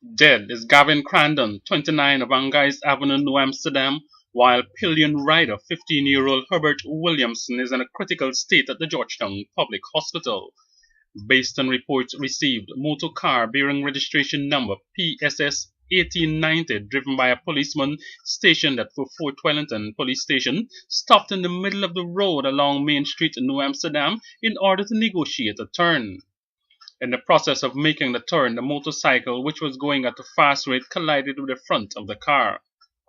Dead is Gavin Crandon, 29 of Angais Avenue, New Amsterdam, while pillion rider 15-year-old Herbert Williamson is in a critical state at the Georgetown Public Hospital. Based on reports received, a motor car bearing registration number PSS 1890, driven by a policeman stationed at Fort Wellington Police Station, stopped in the middle of the road along Main Street in New Amsterdam in order to negotiate a turn. In the process of making the turn, the motorcycle, which was going at a fast rate, collided with the front of the car.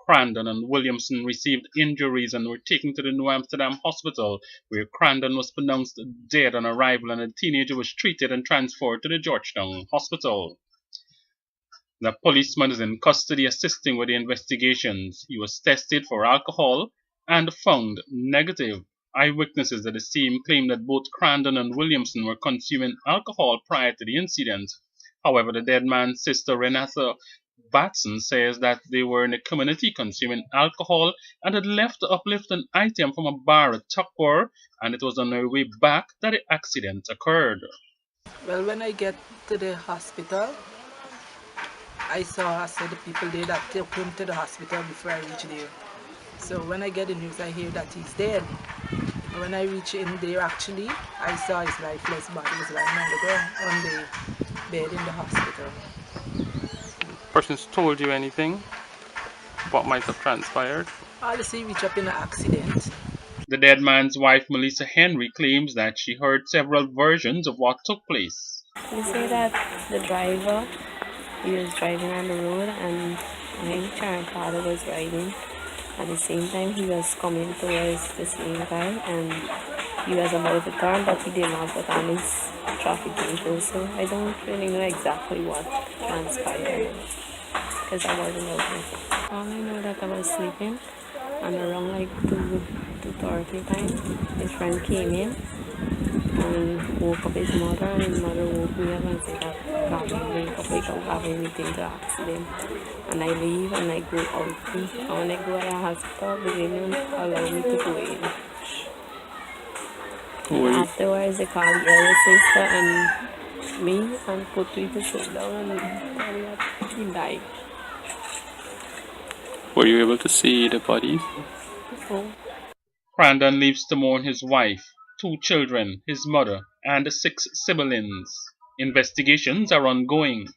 Crandon and Williamson received injuries and were taken to the New Amsterdam hospital, where Crandon was pronounced dead on arrival and the teenager was treated and transferred to the Georgetown hospital. The policeman is in custody assisting with the investigations. He was tested for alcohol and found negative. Eyewitnesses at the scene claimed that both Crandon and Williamson were consuming alcohol prior to the incident. However, the dead man's sister, Renata Batson, says that they were in the community consuming alcohol and had left to uplift an item from a bar at Tuckwar, and it was on their way back that the accident occurred. Well, when I get to the hospital, I saw the people there that took him to the hospital before I reached there. So when I get the news, I hear that he's dead. When I reach in there, actually, I saw his lifeless body was lying on the ground, on the bed in the hospital. Persons told you anything? What might have transpired? All I see reach up in an accident. The dead man's wife, Melissa Henry, claims that she heard several versions of what took place. They say that the driver, he was driving on the road and my current father was riding. At the same time, he was coming towards the same guy and he was about to turn, but he did not put on his traffic control. So I don't really know exactly what transpired because I wasn't out. All I know that I was sleeping and around like 2:30 time, his friend came in and woke up his mother, and his mother woke me up and said that wake up, Gavin, we think the accident. And I leave and I go out. And when I go to the hospital, they didn't allow me to go in. Afterwards, they called the other sister and me and put me to sit down and tell me that he died. Were you able to see the bodies? Oh. Crandon leaves to mourn his wife, 2 children, his mother, and 6 siblings. Investigations are ongoing.